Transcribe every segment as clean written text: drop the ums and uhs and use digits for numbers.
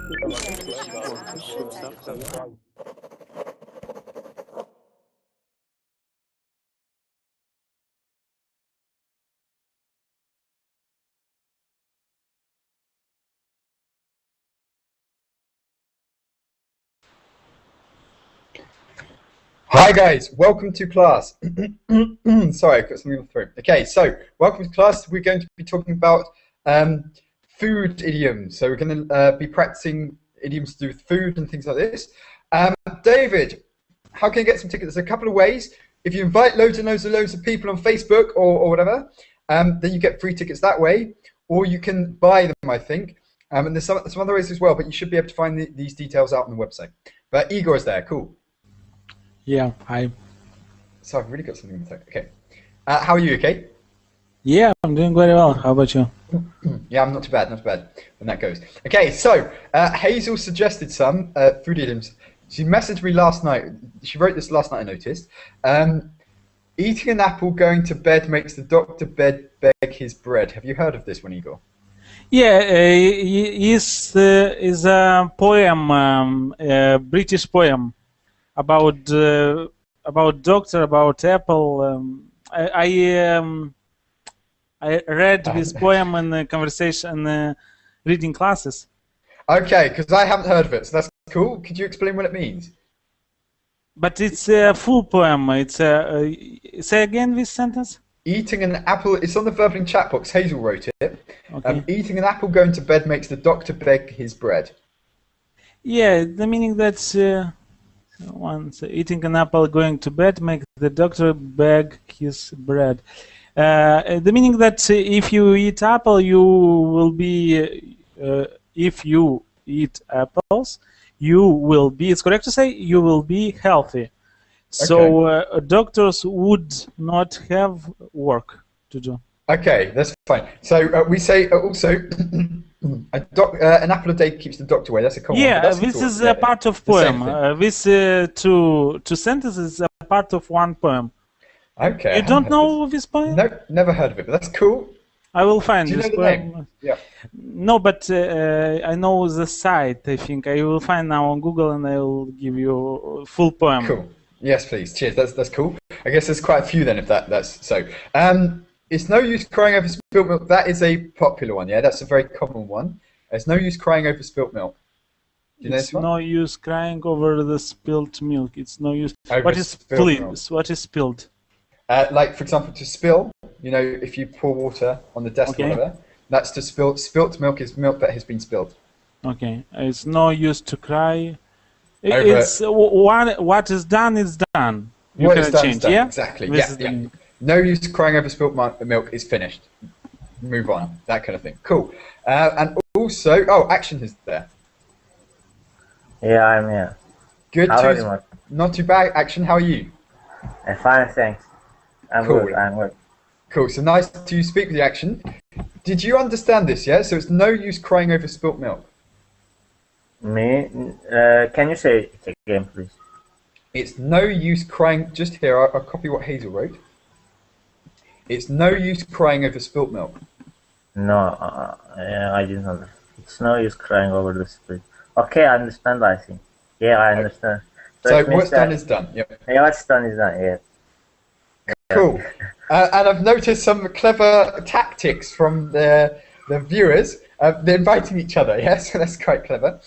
Hi guys, welcome to class. Sorry, I've got something in the throat. Okay, so welcome to class. We're going to be talking about food idioms. So we're going to be practicing idioms to do with food and things like this. David, how can you get some tickets? There's a couple of ways. If you invite loads and loads and loads of people on Facebook or whatever, then you get free tickets that way. Or you can buy them, I think. And there's some other ways as well, but you should be able to find these details out on the website. But Igor is there, cool. Yeah, hi. So I've really got something in the throat. Okay. How are you, okay? Yeah, I'm doing very well. How about you? Yeah, I'm not too bad, when that goes. Okay, so Hazel suggested some food idioms. She messaged me last night. She wrote this last night, I noticed. Eating an apple going to bed makes the doctor beg his bread. Have you heard of this one, Igor? Yeah, is a poem, a British poem about doctor, about apple. I read this poem in a conversation, reading classes. Okay, because I haven't heard of it, so that's cool. Could you explain what it means? But it's a full poem. It's say again this sentence. Eating an apple. It's on the verbal chat box. Hazel wrote it. Okay. Eating an apple going to bed makes the doctor beg his bread. Yeah, the meaning that's. Once eating an apple going to bed makes the doctor beg his bread. The meaning that if you eat apple, you will be. If you eat apples, you will be. It's correct to say you will be healthy. So Okay. doctors would not have work to do. Okay, that's fine. So we say also an apple a day keeps the doctor away. That's a common one. Yeah, this is a part of poem. This two sentences are part of one poem. Okay. You don't know this poem? No, never heard of it, but that's cool. I will find this poem. Name? Yeah. No, but I know the site. I think I will find now on Google, and I will give you a full poem. Cool. Yes, please. Cheers. That's cool. I guess there's quite a few then. If that's so. It's no use crying over spilt milk. That is a popular one. Yeah, that's a very common one. It's no use crying over spilt milk. Do you know this one? No use crying over the spilt milk. It's no use. Over What is spilled? What is spilled? Like for example, to spill. You know, if you pour water on the desk or whatever, that's to spill. Spilt milk is milk that has been spilled. Okay. It's no use to cry. It's what is done is done. You can change. Yeah. Exactly. Yeah. No use crying over spilt milk is finished. Move on. That kind of thing. Cool. And also, Action is there. Yeah, I'm here. Good. How are you, Mark? Not too bad. Action. How are you? I'm fine, thanks. I'm good. I'm good. Cool. So nice to speak with you, Action. Did you understand this? Yeah. So it's no use crying over spilt milk. Me? Can you say it again, please? It's no use crying. Just here, I'll copy what Hazel wrote. It's no use crying over spilt milk. No, I didn't understand. It's no use crying over the spilt. Okay, I understand, I think. Yeah, I understand. So what's done is done. Yep. Yeah, what's done is done, yeah. Cool. And I've noticed some clever tactics from the viewers. They're inviting each other, yes? So that's quite clever.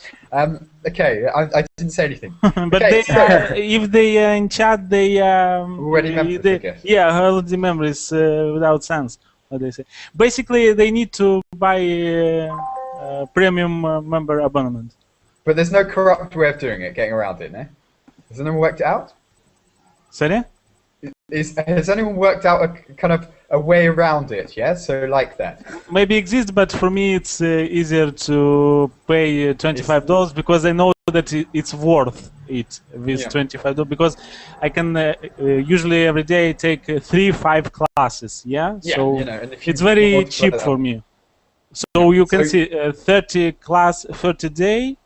Okay, I didn't say anything. But okay, if they are in chat, they already members, I guess. Yeah, already members without sense. What they say. Basically, they need to buy a premium member abonnement. But there's no corrupt way of doing it, getting around it, no? Has anyone worked it out? Sorry? Has anyone worked out a kind of a way around it? Yeah, so like that. Maybe exists, but for me it's easier to pay $25 because I know that it's worth it with $25 because I can usually every day take 3-5 classes. Yeah, so you know, and it's very cheap for me. So you can see 30 day.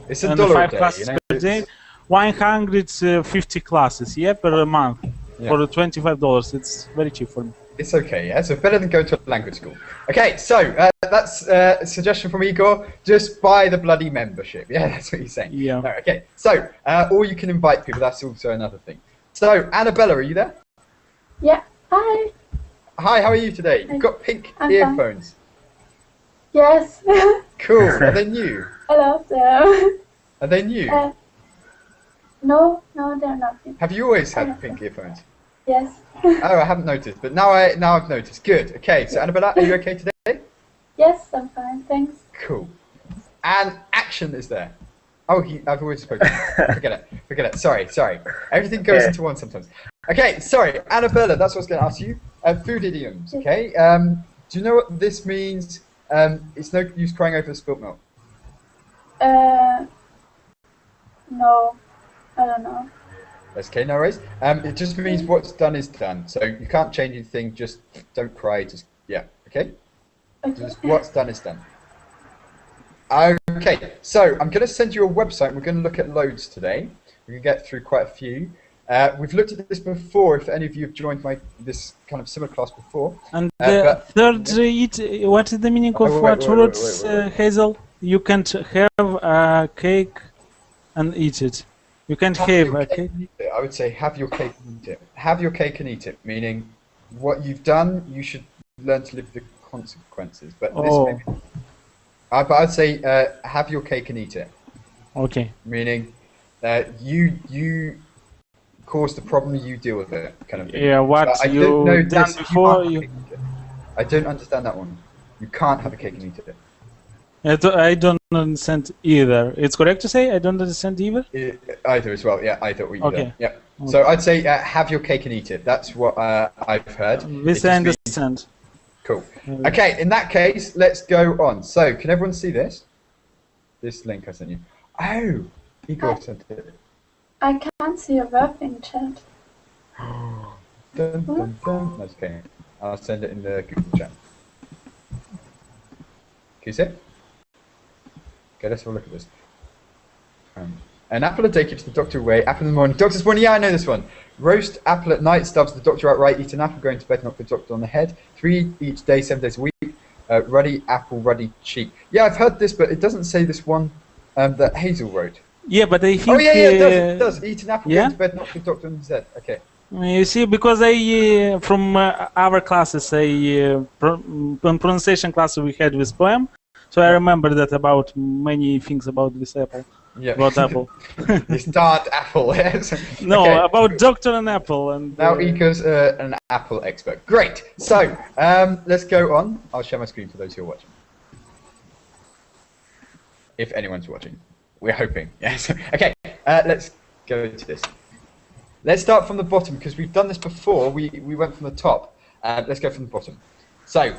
It's $1 a day, classes per day. 150 classes, per month for $25. It's very cheap for me. It's okay, yeah? So better than going to a language school. Okay, so that's a suggestion from Igor. Just buy the bloody membership. Yeah, that's what he's saying. Yeah. No, okay, so, or you can invite people. That's also another thing. So, Annabella, are you there? Yeah. Hi. Hi, how are you today? You've got pink I'm earphones. Yes. Cool. Are they new? I love them. Are they new? No, they're not. Have you always had pink earphones? Yes. Oh, I haven't noticed, but now I've noticed. Good. Okay, so Annabella, are you okay today? Yes, I'm fine. Thanks. Cool. And Action is there. Oh, I've already spoken. Forget it. Sorry. Everything goes into one sometimes. Okay, sorry, Annabella, that's what I was going to ask you. Food idioms, okay? Do you know what this means? It's no use crying over spilt milk. No, I don't know. That's okay, no worries. It just means what's done is done. So you can't change anything, just don't cry, yeah, okay? Just what's done is done. Okay, so I'm going to send you a website. We're going to look at loads today. We can get through quite a few. We've looked at this before, if any of you have joined this kind of similar class before. And the third, what is the meaning of what words, Hazel? You can't have a cake and eat it. You can't have a cake. I would say have your cake and eat it. Have your cake and eat it, meaning what you've done, you should learn to live with the consequences. But I'd say have your cake and eat it. Okay. Meaning you cause the problem, you deal with it, kind of thing. Yeah, what you done before. I don't understand that one. You can't have a cake and eat it. I don't understand either. It's correct to say I don't understand either? Either as well, yeah, either or either. Okay. Yeah. Okay. So I'd say have your cake and eat it. That's what I've heard. This I understand. Cool. Okay, in that case, let's go on. So, can everyone see this? This link I sent you. Oh, Igor sent it. I can't see a verb in chat. Dun, dun, dun. That's okay. I'll send it in the Google chat. Can you see it? Okay, let's have a look at this. An apple a day keeps the doctor away. Apple in the morning. Doctor's morning. Yeah, I know this one. Roast apple at night stabs the doctor outright. Eat an apple going to bed, knock the doctor on the head. 3 each day, 7 days a week. Ruddy apple, ruddy cheek. Yeah, I've heard this, but it doesn't say this one that Hazel wrote. Yeah, but I think. Oh yeah, it does. Eat an apple, yeah? go to bed, knock the doctor on his head. Okay. You see, because I from our classes, pronunciation class we had with poem, so I remember that about many things about this apple. Yeah. About apple. This dark apple, yes. No, okay. About Doctor and Apple. And now Igor's an apple expert. Great. So let's go on. I'll share my screen for those who are watching. If anyone's watching, we're hoping. Yes. Okay. Let's go to this. Let's start from the bottom because we've done this before. We went from the top. Let's go from the bottom. So.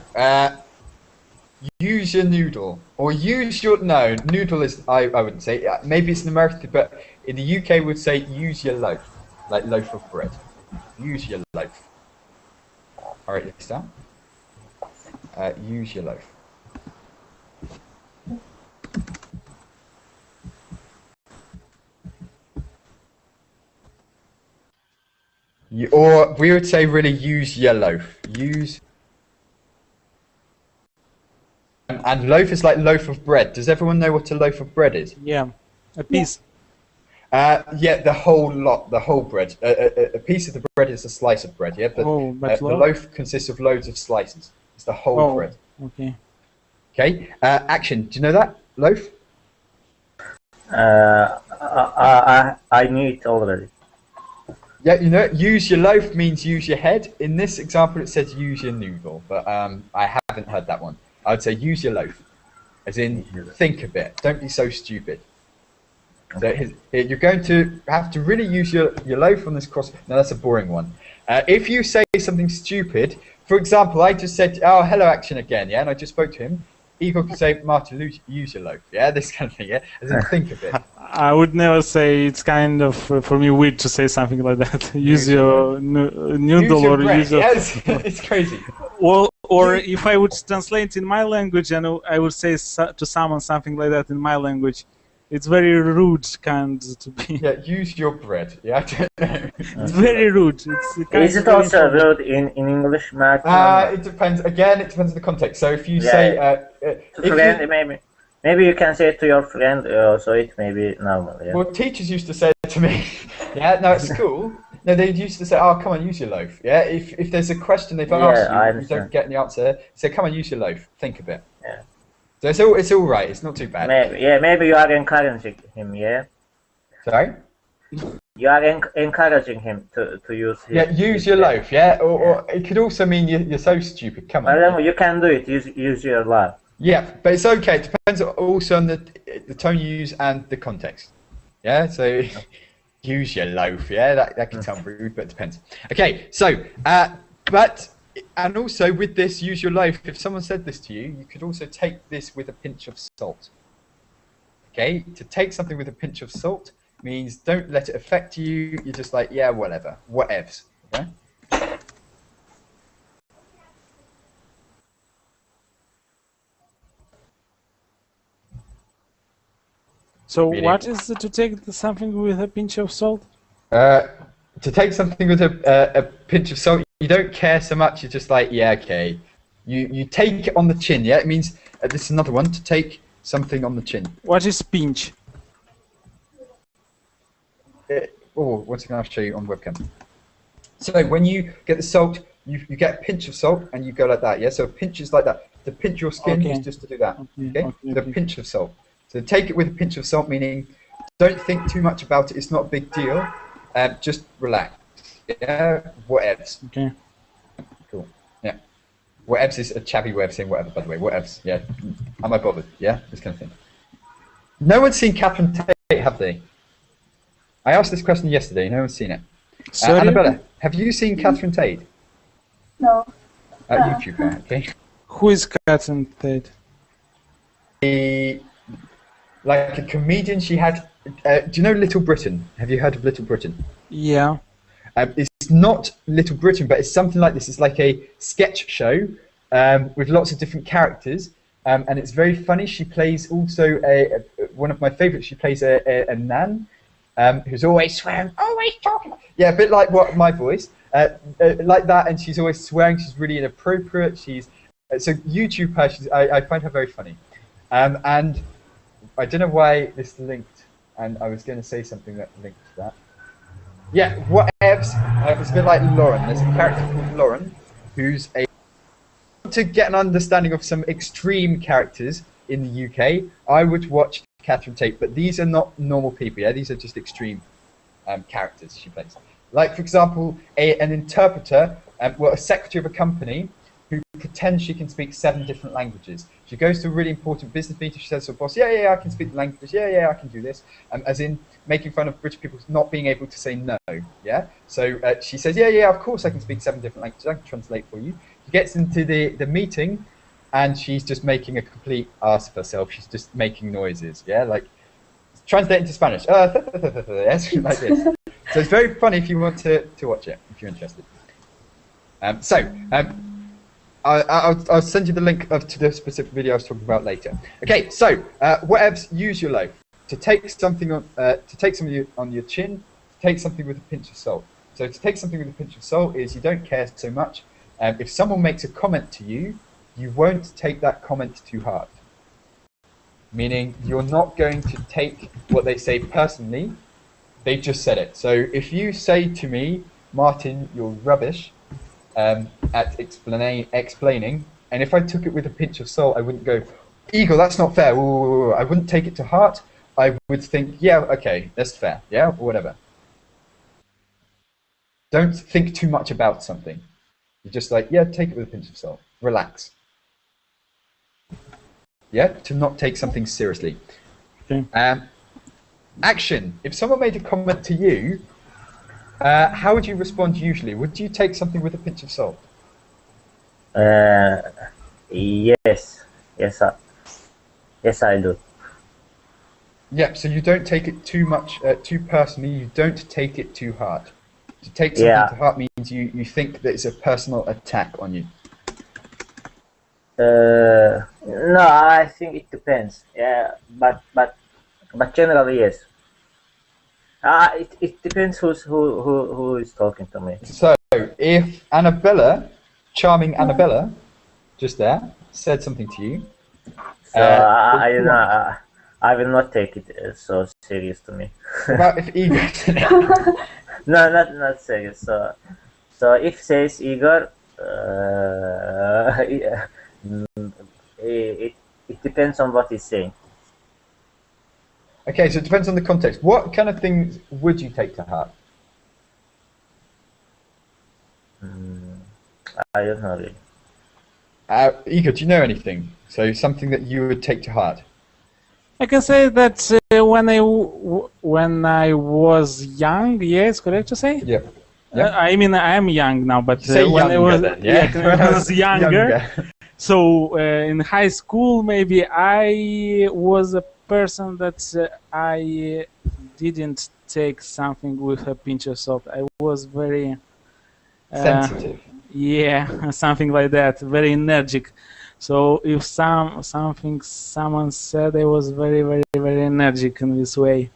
Use your noodle, or use your, no, noodle is, I wouldn't say, maybe it's an American thing, but in the UK would say use your loaf, like loaf of bread. Use your loaf. I'll write this down. Use your loaf. Or we would say really use your loaf. Use. And loaf is like loaf of bread. Does everyone know what a loaf of bread is? Yeah, a piece. Yeah, the whole lot, the whole bread. A piece of the bread is a slice of bread, yeah? But the loaf consists of loads of slices. It's the whole bread. Okay. Okay, Action, do you know that? Loaf? I knew it already. Yeah, you know it. Use your loaf means use your head. In this example, it says use your noodle, but I haven't heard that one. I would say use your loaf, as in think a bit. Don't be so stupid. So you're going to have to really use your loaf on this cross. Now that's a boring one. If you say something stupid, for example, I just said, oh, hello, Action again, yeah, and I just spoke to him. Igor could say, Martin, use your loaf, yeah, this kind of thing, yeah, as in think a bit. I would never say, it's kind of, for me, weird to say something like that. Use your noodle or use your... Yes, it's crazy. Or if I would translate in my language, and I would say to someone something like that in my language, It's very rude, kind to be. Yeah, use your bread. Yeah, I don't know. It's very rude. It's kind Is of it very also informal. rude in English, Martin? It depends. Again, it depends on the context. So if you Yeah. say, To if friend, you, maybe you can say it to your friend, so it may be normal. Yeah. well, teachers used to say it to me. Yeah, no, at school, no, they used to say, "Oh, come on, use your loaf." Yeah, if there's a question they've Yeah, asked you, I and you don't understand. get the answer, say, "Come on, use your loaf. Think a bit." Yeah. So it's all right. It's not too bad. Maybe you are encouraging him. Yeah. Sorry. You are encouraging him to use his. Yeah, use your loaf. Yeah, or it could also mean you're so stupid. Come I don't know. on. You can do it. Use your love. Yeah, but it's okay. It depends also on the tone you use and the context. Yeah, so use your loaf. Yeah, that can sound rude, but it depends. Okay, so and also with this, use your loaf. If someone said this to you, you could also take this with a pinch of salt. Okay, to take something with a pinch of salt means don't let it affect you. You're just like, yeah, whatever, whatevs. Yeah. So Really? what is it to take something with a pinch of salt? To take something with a pinch of salt, you don't care so much. You're just like, yeah, okay. You take it on the chin. Yeah, it means this is another one to take something on the chin. What is pinch? Once again, I'll show you on webcam. So when you get the salt, you get a pinch of salt and you go like that. Yeah, so a pinch is like that. To pinch your skin Okay. is just to do that. Okay, Okay, with a okay. pinch of salt. So take it with a pinch of salt, meaning don't think too much about it. It's not a big deal. Just relax. Yeah, whatevs. Okay. Cool. Yeah. Whatevs is a chabby way of saying whatever, by the way. Whatevs. Yeah. Am I bothered? Yeah, this kind of thing. No one's seen Catherine Tate, have they? I asked this question yesterday. No one's seen it. Sorry? Annabella, have you seen Catherine Tate? No. YouTuber, okay. Who is Catherine Tate? Like a comedian, she had. Do you know Little Britain? Have you heard of Little Britain? Yeah. It's not Little Britain, but it's something like this. It's like a sketch show with lots of different characters, and it's very funny. She plays also one of my favourites. She plays a nan who's always swearing, always talking. Yeah, a bit like my voice, like that, and she's always swearing. She's really inappropriate. She's so YouTube her. I find her very funny, and I don't know why this linked, and I was going to say something that linked to that. Yeah, whatevs. It's a bit like Lauren. There's a character called Lauren, who's to get an understanding of some extreme characters in the UK. I would watch Catherine Tate, but these are not normal people. Yeah, these are just extreme characters she plays. Like, for example, an interpreter, a secretary of a company who pretends she can speak 7 different languages. She goes to a really important business meeting. She says to her boss, yeah, I can speak the languages. Yeah, I can do this. As in making fun of British people not being able to say no. Yeah. So she says, yeah, of course I can speak 7 different languages. I can translate for you. She gets into the meeting, and she's just making a complete ass of herself. She's just making noises. Yeah, like translate into Spanish. Yes, like this. So it's very funny if you want to watch it, if you're interested. I'll send you the link to the specific video I was talking about later. Okay, so whatevs, use your loaf to take something on on your chin. To take something with a pinch of salt. So to take something with a pinch of salt is you don't care so much. If someone makes a comment to you, you won't take that comment to heart. Meaning you're not going to take what they say personally. They just said it. So if you say to me, Martin, you're rubbish. At explaining, and if I took it with a pinch of salt, I wouldn't go, Eagle, that's not fair. Ooh, I wouldn't take it to heart. I would think, yeah, okay, that's fair, yeah, or whatever. Don't think too much about something. You're just like, yeah, take it with a pinch of salt. Relax. Yeah, to not take something seriously. Okay. Action. If someone made a comment to you, how would you respond usually? Would you take something with a pinch of salt? Yes, I do. Yeah, so you don't take it too much, too personally. You don't take it too hard. To take something to heart means you think that it's a personal attack on you. No, I think it depends. Yeah, but But generally, yes. It depends who is talking to me. So if Annabella, charming Annabella, just there, said something to you. So I don't know. I will not take it so serious to me. What about if Igor did it? No, not serious. So if says Igor, it depends on what he's saying. Okay, so it depends on the context. What kind of things would you take to heart? I don't know really. Igor, do you know anything? So something that you would take to heart. I can say that when I was young, yes, correct to say? Yeah. Yeah. I mean, I'm young now, but Say when I was, younger then, yeah? when I was younger. So in high school, maybe I was a person that I didn't take something with a pinch of salt. I was very Sensitive. yeah, something like that. Very energetic. So if someone said, I was very, very, very energetic in this way.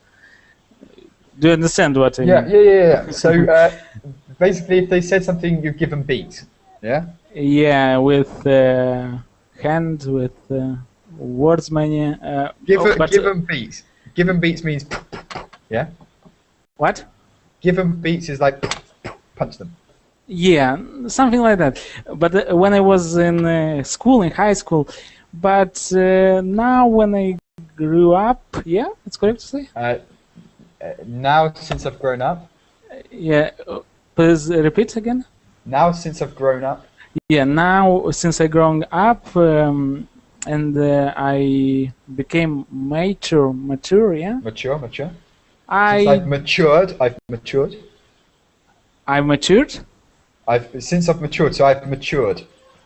Do you understand what I mean? Yeah. So basically, if they said something, you give them beats. Yeah. Yeah, with hand, with words, many. Give them beats. Give them beats means yeah. What? Give them beats is like punch them. Yeah, something like that. But when I was in school, in high school, but now when I grew up, yeah, it's correct to say. Now, since I've grown up. Yeah, please repeat again. Now, since I've grown up. Yeah, now since I grown up and I became mature, yeah. Mature. Since I've matured. I matured. Since I've matured, so I've matured,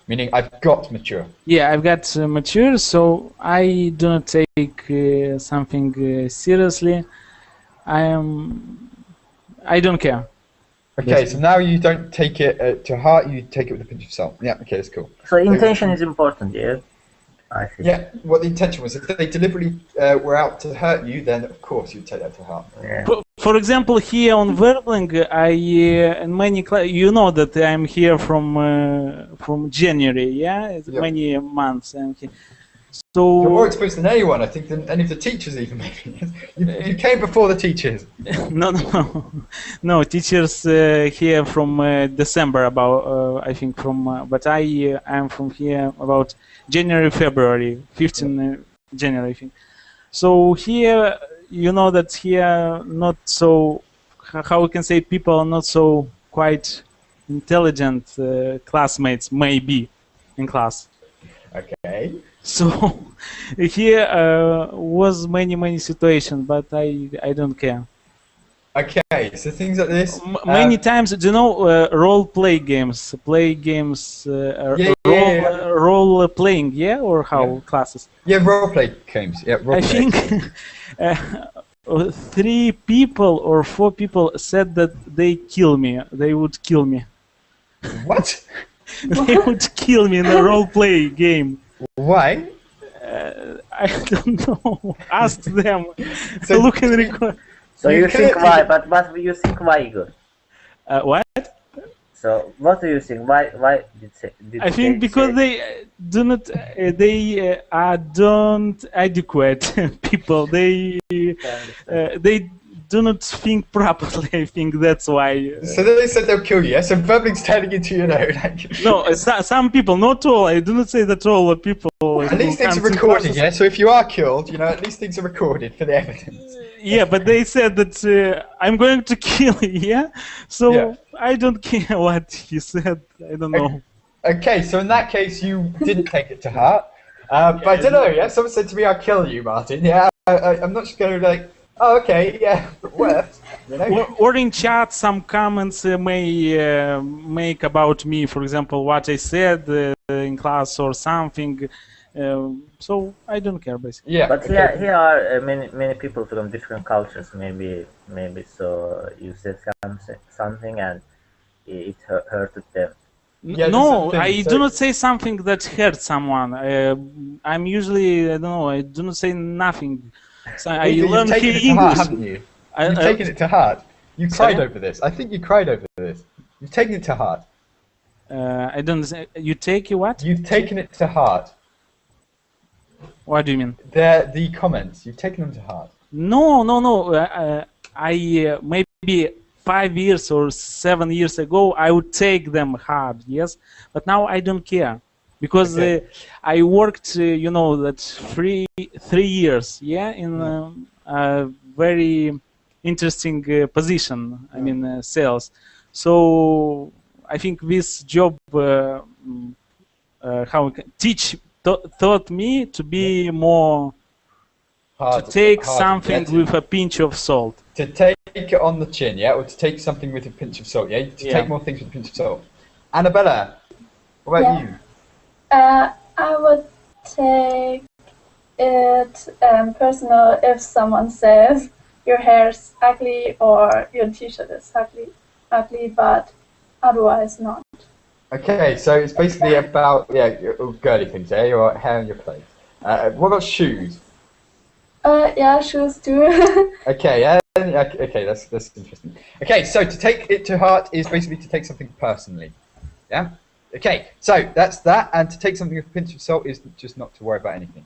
meaning I've got mature. Yeah, I've got mature, so I do not take something seriously. I don't care. Okay, so now you don't take it to heart, you take it with a pinch of salt. Yeah, okay, that's cool. So intention is important, yeah? I think. Yeah, what the intention was. If they deliberately were out to hurt you, then of course you'd take that to heart. Yeah. For example, here on Verbling, in many you know that I'm here from January, yeah? It's many months I'm here. So you're more exposed than anyone, I think, than any of the teachers even, maybe. You came before the teachers. No, teachers here from December about, I think but I am from here about January, February, 15 January, I think. So here, you know that here not so, how we can say, people are not so quite intelligent classmates, maybe, in class. Okay. So here was many situations, but I don't care. Okay, so things like this. Many times, do you know role games, role playing, yeah, or how classes? Yeah, role play games. Yeah, role I play. think 3 people or 4 people said that they would kill me. What? They would kill me in a role play game. Why? I don't know. Ask them. So look and record. So you think why? But what do you think why, Igor? What? So what do you think? Why did I think because they do not. They don't adequate people. They do not think properly. I think that's why. So they said they'll kill you. Yeah? So Verbling's turning into, you know, like. No, some people, not all. I do not say that all people. At least things are recorded, yeah. So if you are killed, you know, at least things are recorded for the evidence. Yeah, but they said that I'm going to kill you, yeah? So I don't care what he said. I don't know. Okay, so in that case, you didn't take it to heart. But I don't know, yeah? Someone said to me, I'll kill you, Martin. Yeah, I'm not just going to be like, oh, okay, yeah, but worse. You know? Or in chat, some comments may make about me, for example, what I said in class or something. So I don't care, basically. Yeah. But here are many people from different cultures. Maybe so you said something and it hurted them. Yeah, no, I do not say something that hurts someone. I'm usually, I don't know, I do not say nothing. So I You've learned taken here it to heart, English. haven't you? You've taken it to heart. You cried over this. I think you cried over this. You've taken it to heart. I don't. You take what? You've taken it to heart. What do you mean? The comments. You've taken them to heart. No, no, no. I maybe 5 years or 7 years ago I would take them hard, yes, but now I don't care because I worked, you know, that three years, yeah, in a very interesting position. I mean, sales. So I think this job, taught me to be more. Hard, to take hard, something yeah, with a pinch of salt. To take it on the chin, yeah, or to take something with a pinch of salt, yeah? To take more things with a pinch of salt. Annabella, what about you? I would take it personal if someone says your hair's ugly or your t-shirt is ugly, but otherwise not. Okay, so it's basically about, girly things, yeah? Your hair and your clothes. What about shoes? Yeah, shoes too. Okay, okay, that's interesting. Okay, so to take it to heart is basically to take something personally. Yeah? Okay, so that's that, and to take something with a pinch of salt is just not to worry about anything.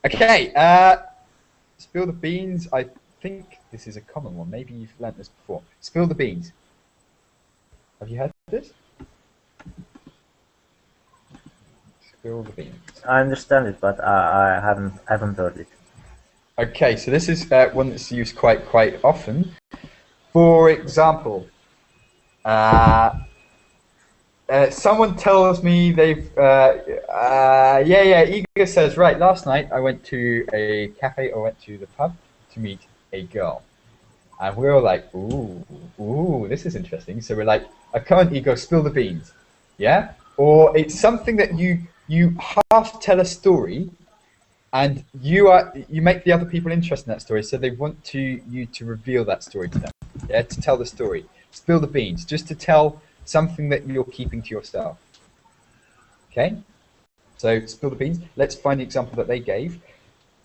Okay, spill the beans. I think this is a common one. Maybe you've learnt this before. Spill the beans. Have you heard this? Spill the beans. I understand it, but I haven't heard it. Okay, so this is one that's used quite often. For example, someone tells me they've Igor says, right, last night I went to a cafe or went to the pub to meet a girl, and we're all like, ooh, this is interesting. So we're like, come on, Igor, spill the beans, yeah? Or it's something that you half tell a story. And you make the other people interested in that story, so they want you to reveal that story to them, yeah, to tell the story. Spill the beans, just to tell something that you're keeping to yourself. Okay, so spill the beans. Let's find the example that they gave.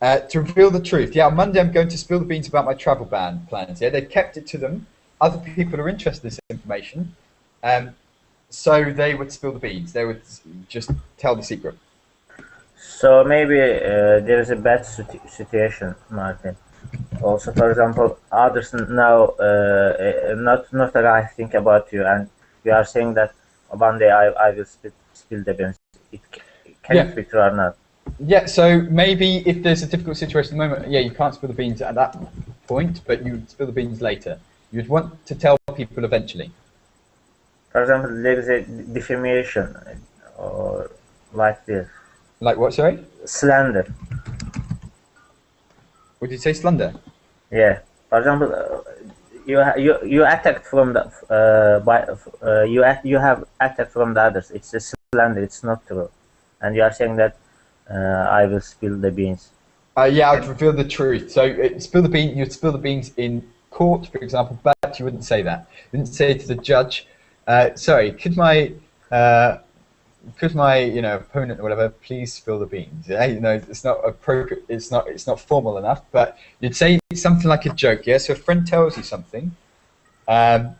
To reveal the truth. Yeah, on Monday I'm going to spill the beans about my travel ban plans. Yeah, they've kept it to them. Other people are interested in this information, so they would spill the beans. They would just tell the secret. So maybe there is a bad situation, Martin. Also, for example, others know not the right thing about you, and you are saying that one day I will spill the beans. Can it be true or not? Yeah. So maybe if there's a difficult situation at the moment, you can't spill the beans at that point, but you spill the beans later. You'd want to tell people eventually. For example, there is a defamation or like this. Like what, sorry? Slander. What did you say, slander? Yeah. For example, you attacked from the you have attacked from the others. It's a slander. It's not true, and you are saying that I will spill the beans. Yeah, I'd reveal the truth. So you'd spill the beans in court, for example, but you wouldn't say that. You wouldn't say to the judge, sorry, could my opponent or whatever please spill the beans? Yeah, it's not appropriate. It's not formal enough. But you'd say something like a joke. Yeah. So a friend tells you something. I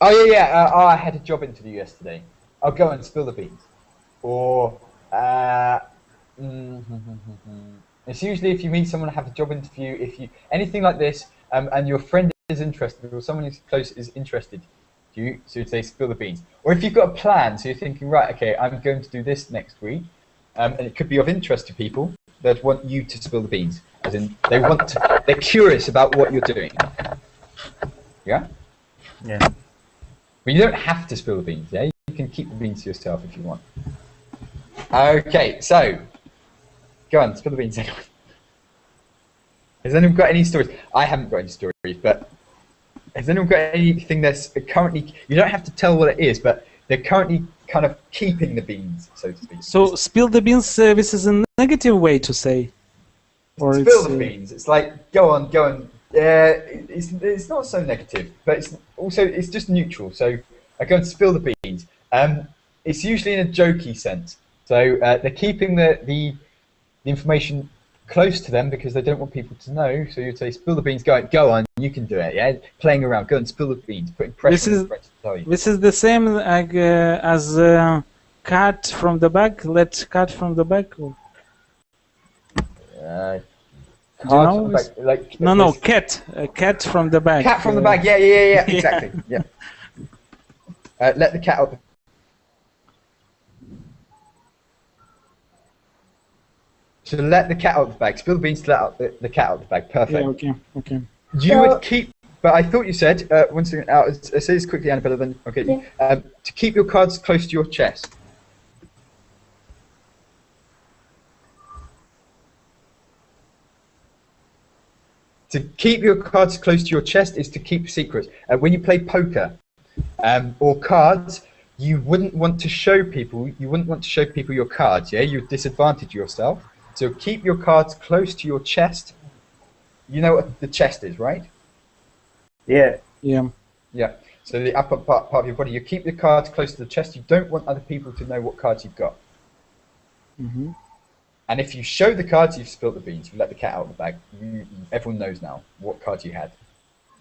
had a job interview yesterday. I'll go and spill the beans. Or it's usually if you meet someone, have a job interview, anything like this, and your friend is interested or someone who's close is interested. So you'd say spill the beans. Or if you've got a plan, so you're thinking, right, okay, I'm going to do this next week, and it could be of interest to people, they'd want you to spill the beans. As in, they're curious about what you're doing. Yeah? Yeah. Well, you don't have to spill the beans, yeah? You can keep the beans to yourself if you want. Okay, so, go on, spill the beans. Has anyone got any stories? I haven't got any stories, but has anyone got anything that's currently, you don't have to tell what it is, but they're currently kind of keeping the beans, so to speak. So spill the beans, this is a negative way to say? Or spill the beans, it's like, go on. It's not so negative, but it's just neutral, so I go and spill the beans. It's usually in a jokey sense, so they're keeping the information close to them because they don't want people to know. So you'd say, spill the beans, go on, you can do it. Yeah, playing around, go and spill the beans, putting pressure on the friends to tell you. This is the same like, as cat from the back. Let cat from the back. Cards from the back, like No, cat. Cat from the back. Cat from the back. Yeah, exactly. Yeah. Let the cat out. So let the cat out of the bag. Spill the beans to let out the cat out of the bag. Perfect. Yeah, okay. You would keep, but I thought you said, once again, I'll say this quickly, Annabella, then I'll get you. To keep your cards close to your chest. To keep your cards close to your chest is to keep secrets. When you play poker or cards, you wouldn't want to show people. You wouldn't want to show people your cards. Yeah, you'd disadvantage yourself. So keep your cards close to your chest. You know what the chest is, right? Yeah. Yeah. So the upper part of your body. You keep the cards close to the chest. You don't want other people to know what cards you've got. Mm-hmm. And if you show the cards, you've spilt the beans. You let the cat out of the bag. Everyone knows now what cards you had.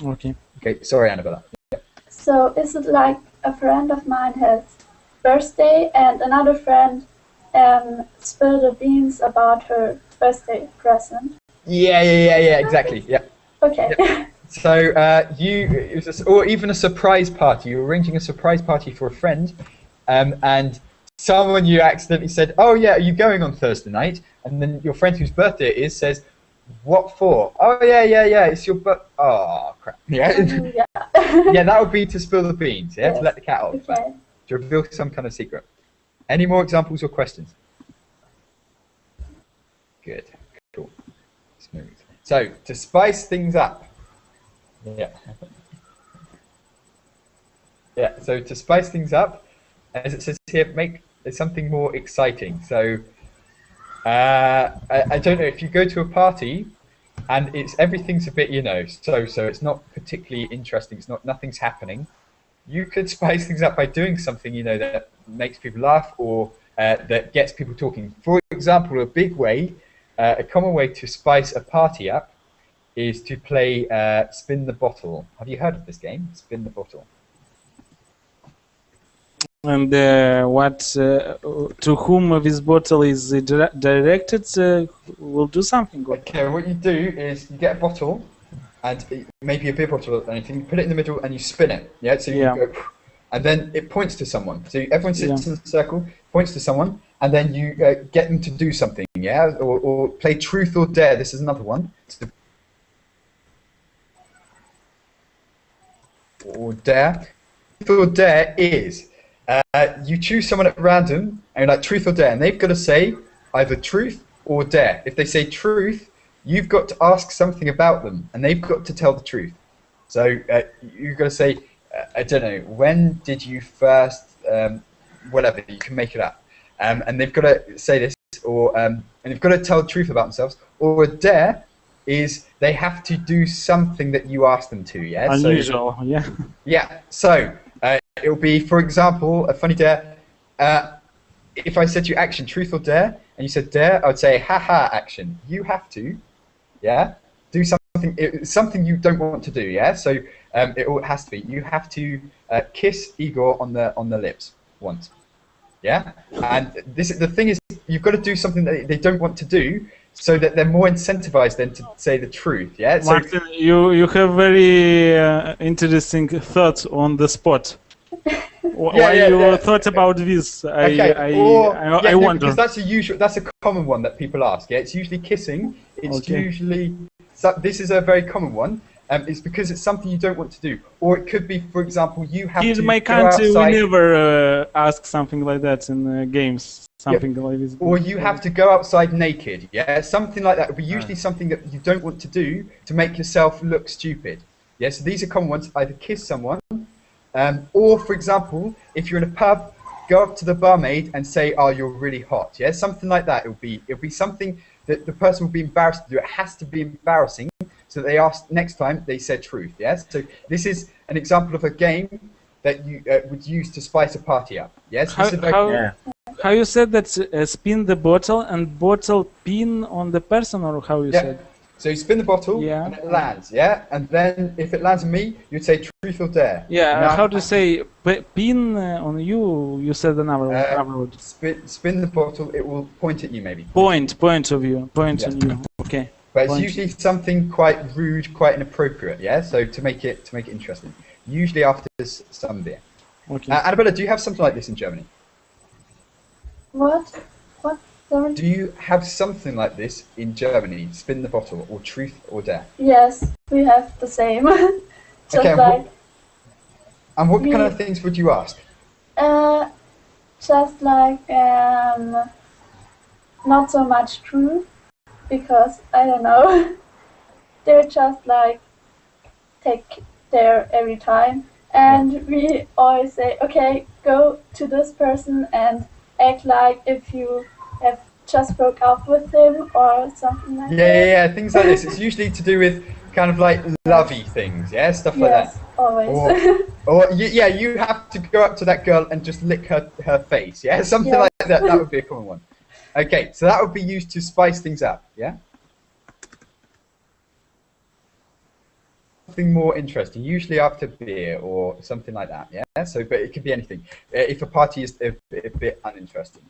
Okay. Okay. Sorry, Annabella. Yeah. So is it like a friend of mine has birthday and another friend spilled the beans about her birthday present? Yeah, exactly. Yeah. Okay. Yeah. So or even a surprise party. You're arranging a surprise party for a friend, and someone you accidentally said, "Oh yeah, are you going on Thursday night?" And then your friend whose birthday it is says, "What for?" "Oh yeah, it's your birthday." Oh crap. Yeah. Yeah, that would be to spill the beans. Yeah, yes. To let the cat out of the bag. To reveal some kind of secret. Any more examples or questions? Good. Cool. Smooth. So to spice things up. Yeah. So to spice things up, as it says here, make something more exciting. So I don't know if you go to a party and everything's a bit, so it's not particularly interesting. Nothing's happening. You could spice things up by doing something, that makes people laugh or that gets people talking. For example, a common way to spice a party up is to play Spin the Bottle. Have you heard of this game, Spin the Bottle? And to whom this bottle is directed will do something. Okay, what you do is you get a bottle, and maybe a beer bottle or anything, you put it in the middle and you spin it. Yeah, so you go, and then it points to someone. So everyone sits in a circle, points to someone, and then you get them to do something. Yeah, or play Truth or Dare. This is another one. Or Dare. Truth or Dare is you choose someone at random and you're like Truth or Dare, and they've got to say either Truth or Dare. If they say Truth, you've got to ask something about them, and they've got to tell the truth. So you've got to say, I don't know, when did you first, whatever, you can make it up. And they've got to say this, or and they've got to tell the truth about themselves. Or a dare is they have to do something that you ask them to, yeah? Unusual, Yeah, so it'll be, for example, a funny dare. If I said to you action, Truth or Dare, and you said dare, I would say, haha, action. You have to, do something you don't want to do, So it has to be. You have to kiss Igor on the lips once, And the thing is, you've got to do something that they don't want to do, so that they're more incentivized then to say the truth, So, Martin, you have very interesting thoughts on the spot. Why you thought about this? I wonder. Because that's a common one that people ask. Yeah, it's usually kissing. It's usually this is a very common one. It's because it's something you don't want to do, or it could be, for example, you have to in my country we never ask something like that in games. Something like this. Or you have to go outside naked. Something like that. It would be usually something that you don't want to do to make yourself look stupid. So these are common ones. Either kiss someone. Or, for example, if you're in a pub, go up to the barmaid and say, "Oh, you're really hot." Something like that. It'll be something that the person will be embarrassed to do. It has to be embarrassing, so that they ask next time they said truth. So this is an example of a game that you would use to spice a party up. how you said that? Spin the bottle and bottle pin on the person, or how you said? So you spin the bottle Yeah. and it lands, yeah? And then if it lands on me, you'd say truth or dare. Yeah. Now, How to say pin on you? You said another word. spin the bottle, it will point at you maybe. Point of view. Point on you. Okay. But it's Point. usually something quite rude, quite inappropriate, yeah? So to make it interesting. Usually after some beer. Okay. Annabella, do you have something like this in Germany? What? Sorry? Do you have something like this in Germany? Spin the bottle, or truth or dare? Yes, we have the same. Just Okay, like and what kind of things would you ask? just like not so much truth, because I don't know. They're just like take there every time, and we always say, okay, go to this person and act like if you have just broke up with him or something like that. Yeah, things like this. It's usually to do with kind of like lovey things, yeah, stuff like Yes, that. always. Or you have to go up to that girl and just lick her face, yeah, something Yeah. like that. That would be a common one. Okay, so that would be used to spice things up, yeah. Something more interesting, usually after beer or something like that, yeah. So, but it could be anything. If a party is a bit uninteresting.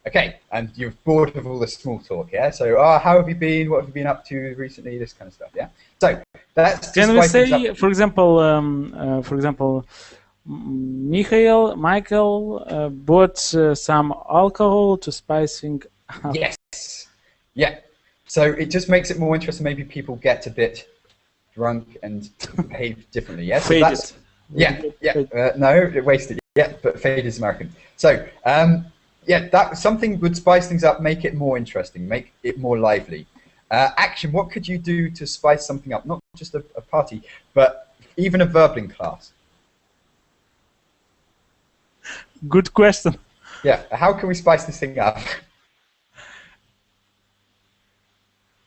Okay, and you're bored of all the small talk, yeah? So, how have you been? What have you been up to recently? This kind of stuff, yeah? So, that's... Can we say, for example, Michael bought some alcohol to spice things up? Yes. Yeah. So, it just makes it more interesting. Maybe people get a bit drunk and behave differently, yeah? So Faded. that's... Yeah. No, wasted. Yeah, but faded is American. So, yeah, that something would spice things up, make it more interesting, make it more lively. Action, what could you do to spice something up? Not just a party, but even a verbling class. Good question. Yeah, how can we spice this thing up?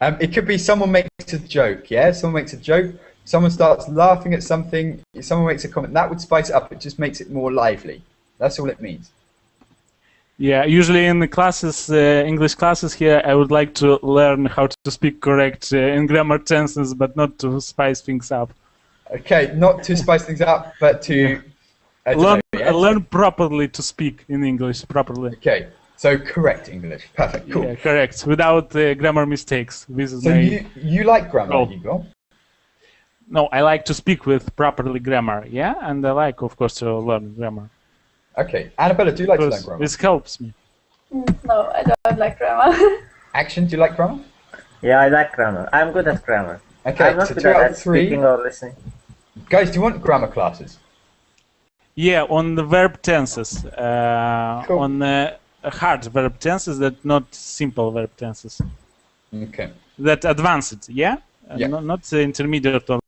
It could be someone makes a joke, yeah? Someone makes a joke, someone starts laughing at something, someone makes a comment. That would spice it up, it just makes it more lively. That's all it means. Yeah, usually in the classes, English classes here, I would like to learn how to speak correct in grammar tenses, but not to spice things up. Okay, not to spice things up, but to learn properly to speak in English properly. Okay, so correct English. Perfect, cool. Yeah, correct, without grammar mistakes. This is so you like grammar, Igor? No, I like to speak with properly grammar, yeah, and I like, of course, to learn grammar. Okay, Annabella, do you like to learn grammar? This helps me. No, I don't like grammar. Action, do you like grammar? Yeah, I like grammar. I'm good at grammar. Okay, I'm not so good 2 out at of 3. speaking or listening. Guys, do you want grammar classes? Yeah, on the verb tenses. Cool. On hard verb tenses, that not simple verb tenses. Okay. That advanced, yeah? Yeah. Not intermediate or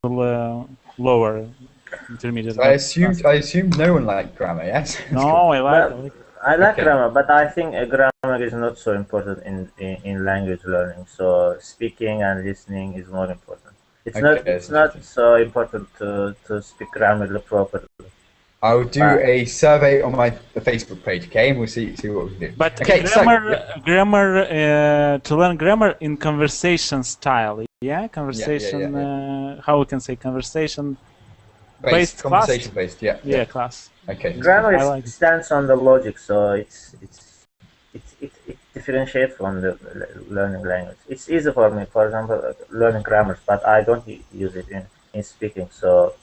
lower intermediate. So I assumed no one liked grammar, yes? No, I like it. I like Okay. grammar, but I think grammar is not so important in language learning. So speaking and listening is more important. It's not so important to speak grammar properly. I'll do a survey on my Facebook page, okay, and we'll see what we can do. But okay, grammar to learn grammar in conversation style, yeah, conversation. How we can say conversation based class. Conversation based, yeah. Yeah, class. Okay. Grammar stands on the logic, so it differentiates from the learning language. It's easy for me, for example, learning grammar, but I don't use it in speaking. So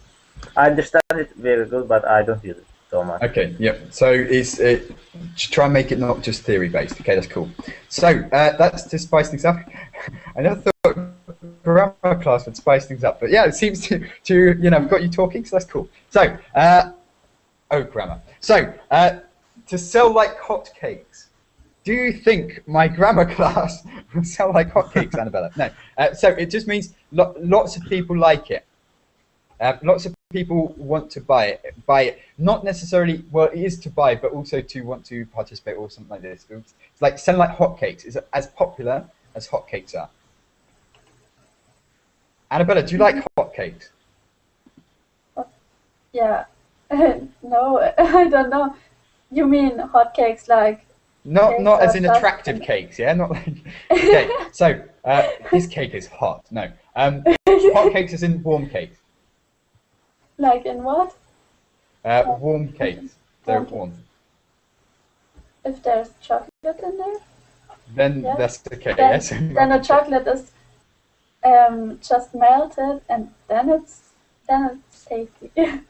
I understand it very good, but I don't use it so much. Okay, yeah. So try and make it not just theory based. Okay, that's cool. So that's to spice things up. I never thought grammar class would spice things up, but yeah, it seems to got you talking, so that's cool. So grammar. So to sell like hotcakes. Do you think my grammar class will sell like hotcakes, Annabella? No. So it just means lots of people like it. Lots of people want to buy it. Not necessarily, well, it is to buy, but also to want to participate or something like this. It's like selling like hotcakes. It's as popular as hotcakes are. Annabella, do you like hotcakes? Yeah. No, I don't know. You mean hotcakes like Not as in just- attractive cakes, yeah? Not like... Okay, so this cake is hot. No. Hot cakes is in warm cakes. Like in what? Warm cakes. They're warm. If there's chocolate in there, Then Yeah. that's okay, then, yes? then the chocolate is just melted, and then it's tasty.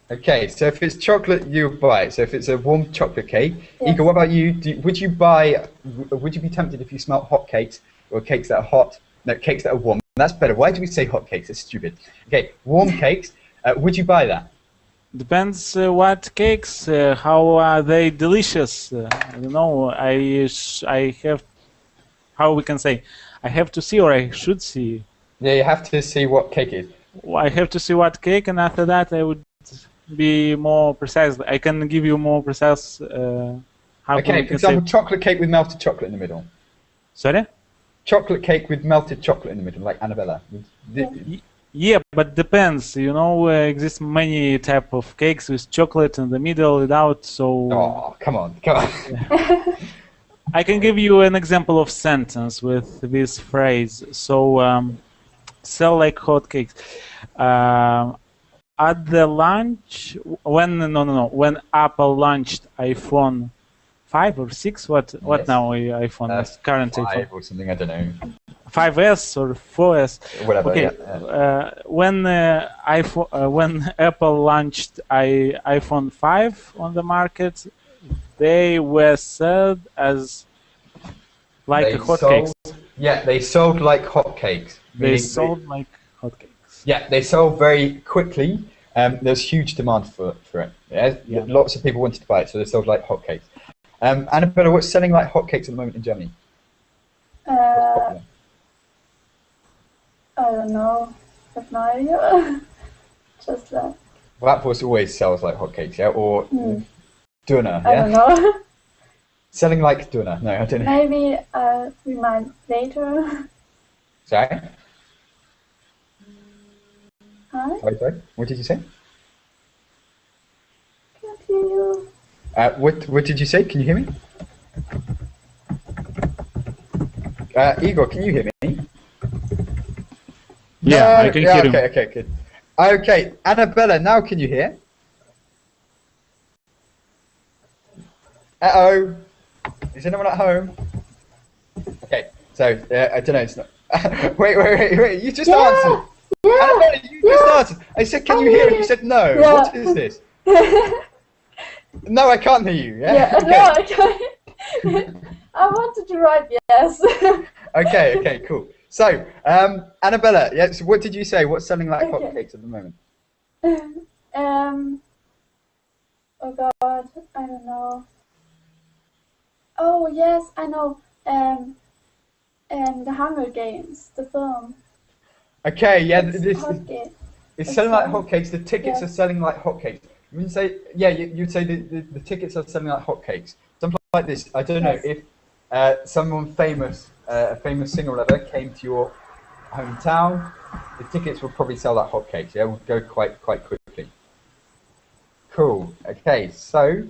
Okay, so if it's chocolate, you buy it. So if it's a warm chocolate cake, Yes. Igor, what about you? Would you be tempted if you smelt hot cakes or cakes that are hot? No, cakes that are warm. That's better. Why do we say hot cakes? It's stupid. Okay, warm cakes. Would you buy that? Depends what cakes, how are they delicious. I don't know. I have, how we can say, I have to see or I should see. Yeah, you have to see what cake is. I have to see what cake, and after that I would be more precise. I can give you more precise. How Okay, we for can say. example, chocolate cake with melted chocolate in the middle. Sorry. Chocolate cake with melted chocolate in the middle, like Annabella. Yeah, but depends. You know, exist many type of cakes with chocolate in the middle, without. So Oh, come on. I can give you an example of sentence with this phrase. So, sell like hotcakes. At the launch, when Apple launched iPhone 5 or 6, what Yes. now iPhone? Current iPhone. 5 or something, I don't know. 5S or 4S. Whatever, Okay. yeah. When Apple launched iPhone 5 on the market, they were sold as like They hotcakes. Yeah, they sold like hotcakes. They meaning sold like hotcakes. Yeah, they sold very quickly. There's huge demand for it. Yeah? Yeah. Lots of people wanted to buy it, so they sold like hotcakes. Annabella, what's selling like hotcakes at the moment in Germany? What's popular? I don't know. I have no idea. Just that. Bratwurst always sells like hotcakes, yeah? Or Döner, I don't yeah? know. Selling like Döner. No, I don't know. Maybe we might later. Sorry? Hi, Sorry? What did you say? can't hear you. What did you say? Can you hear me? Igor, can you hear me? Yeah, I can hear you. Okay, good. Okay, Annabella, now can you hear? Uh-oh. Is anyone at home? Okay, so, I don't know, it's not... wait, you just answered. Yeah. Annabella, you just answered. I said, can you hear? And you said no. Yeah. What is this? No, I can't hear you, yeah? Yeah. Okay. No, I can't. I wanted to write yes. Okay, cool. So, Annabella, yeah, so what did you say? What's selling like Okay. hotcakes at the moment? Oh God, I don't know. Oh yes, I know. The Hunger Games, the film. Okay, yeah, It's hotcake. it's selling like hotcakes. The tickets Yeah. are selling like hotcakes. You wouldn't say, yeah, you'd say the tickets are selling like hotcakes. Something like this. I don't know Yes. if someone famous, a famous singer or whatever, came to your hometown. The tickets will probably sell like hotcakes. Yeah, will go quite quickly. Cool. Okay, so,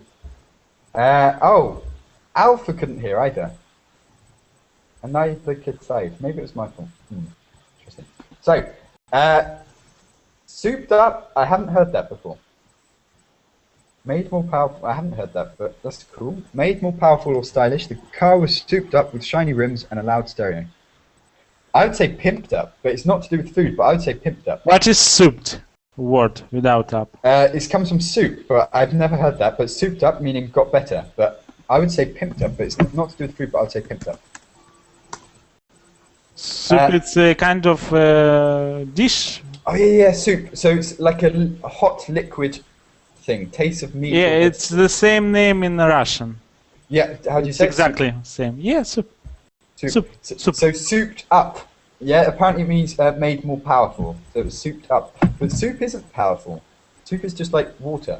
oh, Alpha couldn't hear either. And now the kid saved. Maybe it was my fault. Interesting. So, souped up, I haven't heard that before. Made more powerful, I haven't heard that, but that's cool. Made more powerful or stylish, the car was souped up with shiny rims and a loud stereo. I would say pimped up, but it's not to do with food, but I would say pimped up. What is souped? Word without up. It comes from soup, but I've never heard that, but souped up meaning got better. But I would say pimped up, but it's not to do with food, but I would say pimped up. Soup, it's a kind of dish. Oh yeah, soup. So it's like a hot liquid thing, taste of meat. Yeah, or it's the same name in Russian. Yeah, how do you It's say it? exactly same. Yeah, soup. Soup. Soup. So souped up. Yeah, apparently it means made more powerful. So it's souped up. But soup isn't powerful. Soup is just like water,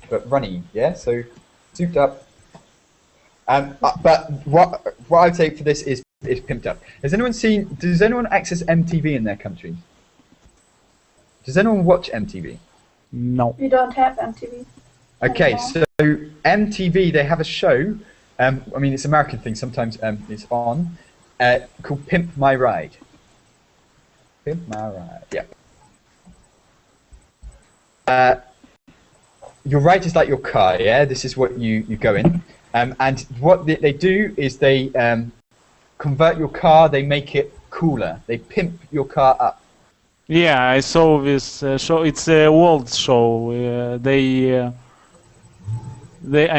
but runny. Yeah, so souped up. But what I'd say for this is pimped up. Does anyone access MTV in their country? Does anyone watch MTV? No. We don't have MTV. Okay, Yeah. so MTV, they have a show I mean, it's an American thing. Sometimes it's on. Called Pimp My Ride. Pimp My Ride. Yeah. Your ride is like your car. Yeah. This is what you go in. And what they do is they convert your car. They make it cooler. They pimp your car up. Yeah, I saw this show. It's a world show. I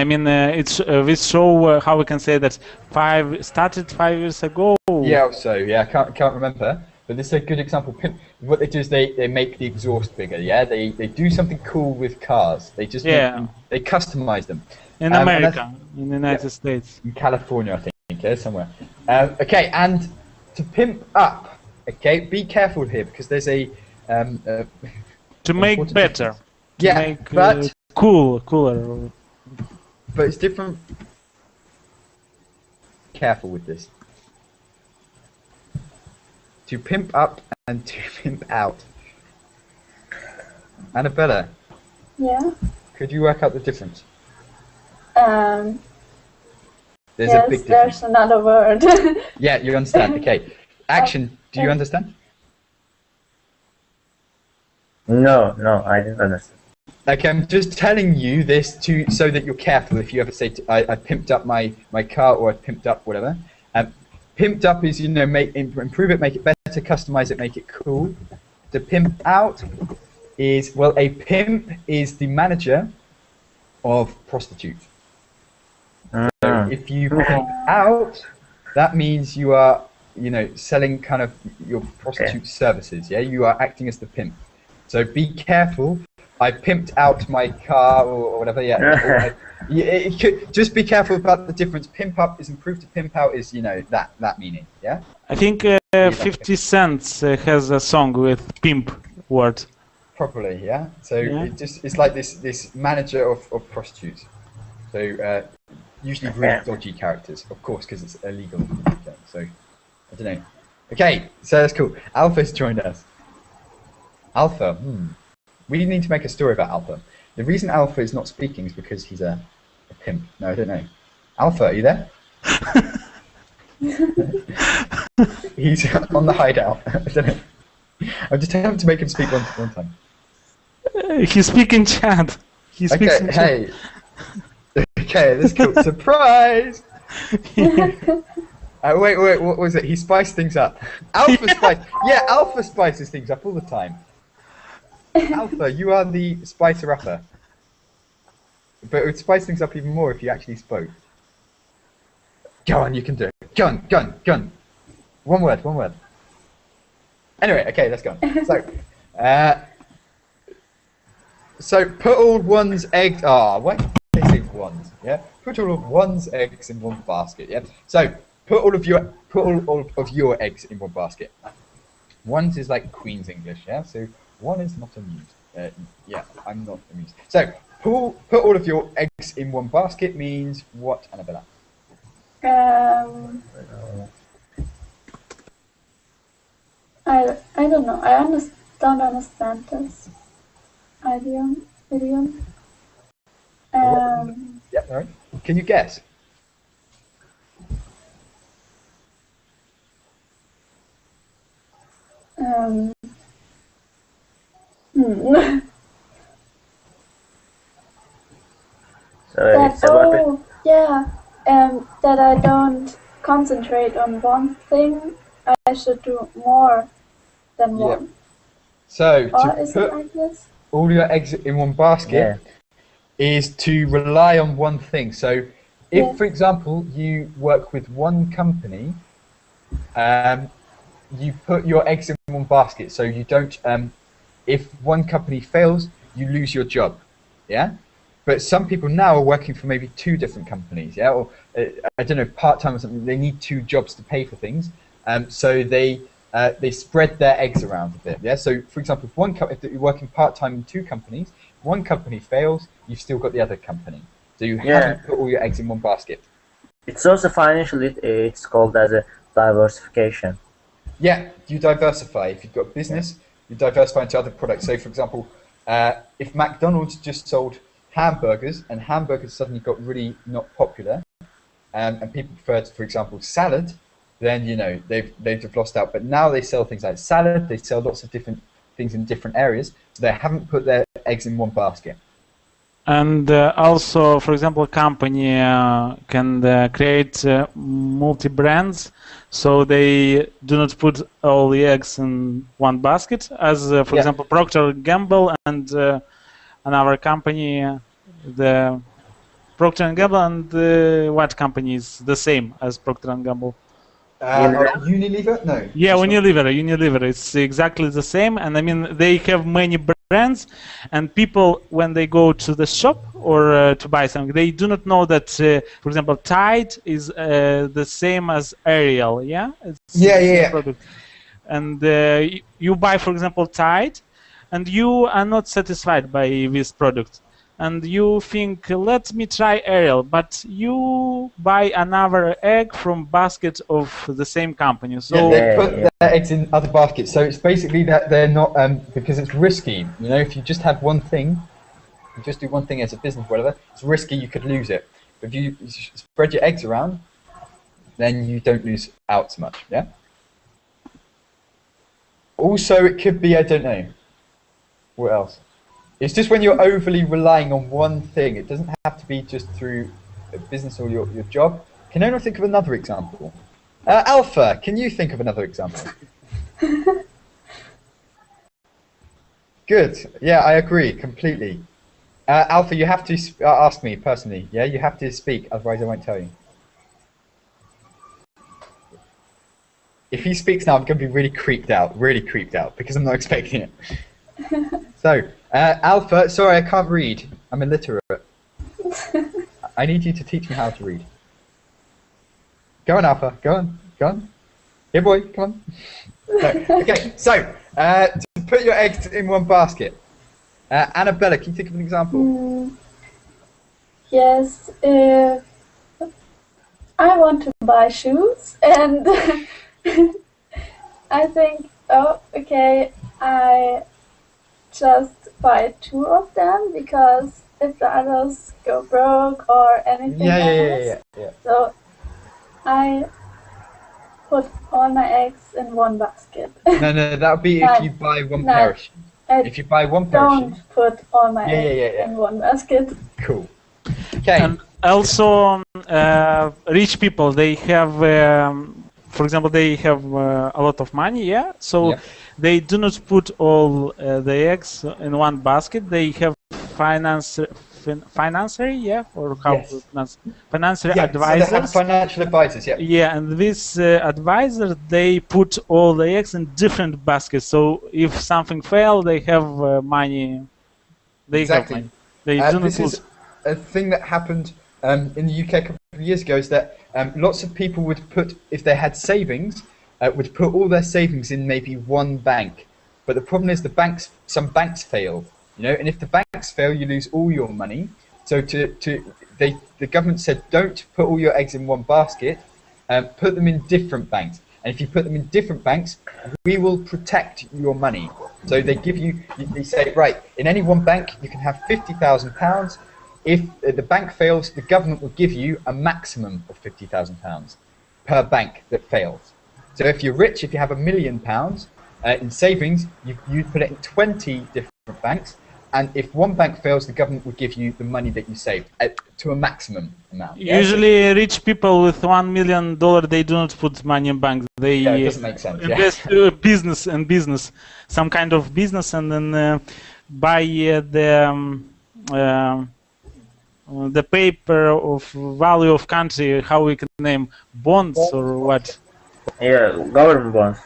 mean, it's this show. How we can say that started 5 years ago. Yeah, so yeah, I can't remember, but this is a good example. What they do is they make the exhaust bigger. Yeah, they do something cool with cars. They just they customize them. In America, in the United States, in California, I think, yeah, somewhere. Okay, and to pimp up. Okay, be careful here because there's a to make better. To make, but cooler. But it's different. Careful with this. To pimp up and to pimp out. Annabella. Yeah. Could you work out the difference? There's a big difference. There's another word. Yeah, you understand. Okay. Action. Do you understand? No, I didn't understand. Okay, I'm just telling you this so that you're careful if you ever say, I pimped up my car or I pimped up whatever. Pimped up is, improve it, make it better, customize it, make it cool. The pimp out is, well, a pimp is the manager of prostitutes. So if you pimp out, that means you are, selling kind of your prostitute services. Yeah, you are acting as the pimp. So be careful. I pimped out my car or whatever. Yeah. Just be careful about the difference. Pimp up is improved to pimp out is that meaning. Yeah. I think 50 Cent has a song with pimp word. Probably, yeah. So it's like this manager of prostitutes. So usually really dodgy characters, of course, because it's illegal. So I don't know. Okay, so that's cool. Alpha's joined us. Alpha. We need to make a story about Alpha. The reason Alpha is not speaking is because he's a pimp. No, I don't know. Alpha, are you there? He's on the hideout. I don't know. I'm just having to make him speak one time. He's speaking chat. He speaks in chat. Hey. Okay, that's cool. Surprise! Wait, what was it? He spiced things up. Alpha spice. Yeah, Alpha spices things up all the time. Alpha, you are the spicer upper. But it would spice things up even more if you actually spoke. Go on, you can do it. Gun. One word. Anyway, okay, let's go on. So put all one's eggs. Why did they say one's? Yeah. Put all of one's eggs in one basket. Yeah. So put all of your eggs in one basket. One's is like Queen's English. Yeah. So one is not amused. Yeah, I'm not amused. So put all of your eggs in one basket means what, Annabella? I don't know. I don't understand this idiom. Yeah, all right. Can you guess? So it's about that I don't concentrate on one thing. I should do more than one. So or is it like this? All your eggs in one basket is to rely on one thing. So if, for example, you work with one company, you put your eggs in one basket. So you don't, if one company fails, you lose your job. Yeah. But some people now are working for maybe 2 different companies. Yeah. Or I don't know, part-time or something. They need 2 jobs to pay for things. So they spread their eggs around a bit. Yeah. So for example, if you're working part-time in 2 companies, one company fails, you've still got the other company. So you haven't put all your eggs in one basket. It's also financially, it's called as a diversification. Yeah, you diversify. If you've got a business, you diversify into other products. So for example, if McDonald's just sold hamburgers and hamburgers suddenly got really not popular, and people preferred, for example, salad, then they'd have lost out. But now they sell things like salad. They sell lots of different things in different areas. So they haven't put their eggs in one basket. And also, for example, a company can create multi-brands, so they do not put all the eggs in one basket. As, for example, Procter & Gamble and another company, the Procter & Gamble and what company is the same as Procter & Gamble? Unilever? No. Yeah, Unilever. It's exactly the same, and I mean they have many brands, and people when they go to the shop or to buy something, they do not know that, for example, Tide is the same as Ariel. Yeah. It's the same product. And you buy, for example, Tide, and you are not satisfied by this product. And you think, let me try Ariel, but you buy another egg from basket of the same company. So they put their eggs in other baskets. So it's basically that they're not, because it's risky. If you just have one thing, you just do one thing as a business, whatever, it's risky, you could lose it. But if you spread your eggs around, then you don't lose out so much, yeah? Also, it could be, I don't know, what else? It's just when you're overly relying on one thing. It doesn't have to be just through a business or your job. Can anyone think of another example? Alpha, can you think of another example? Good. Yeah, I agree completely. Alpha, you have to ask me personally. Yeah, you have to speak, otherwise I won't tell you. If he speaks now, I'm going to be really creeped out, because I'm not expecting it. So, Alpha, sorry, I can't read. I'm illiterate. I need you to teach me how to read. Go on, Alpha. Go on. Yeah, boy, come on. No. Okay, so, to put your eggs in one basket. Annabella, can you think of an example? Yes, I want to buy shoes, and I think, oh, okay, I just buy 2 of them, because if the others go broke or anything else, so I put all my eggs in one basket. No, that would be if you buy one pair of shoes. If you buy one pair of shoes. Don't put all my eggs in one basket. Cool. Okay. And also, rich people, they have, for example, they have a lot of money, so they do not put all the eggs in one basket. They have financier, or how to pronounce financial advisors. So they have financial advisors, and this advisor, they put all the eggs in different baskets. So if something fails, they have money. They have money. They do not this lose. is a thing that happened in the UK a couple of years ago, is that lots of people would put, if they had savings, would put all their savings in maybe one bank. But the problem is some banks failed, and if the banks fail, you lose all your money. So the government said, don't put all your eggs in one basket, put them in different banks. And if you put them in different banks, we will protect your money. So they give you, they say, right, in any one bank, you can have £50,000. If the bank fails, the government will give you a maximum of £50,000 per bank that fails. So if you're rich, if you have £1 million in savings, you put it in 20 different banks. And if one bank fails, the government will give you the money that you saved to a maximum amount. Usually, rich people with $1 million, they do not put money in banks. They it doesn't make sense. Invest to business, some kind of business, and then buy the paper of value of country, how we can name bonds or what? Yeah, government bonds.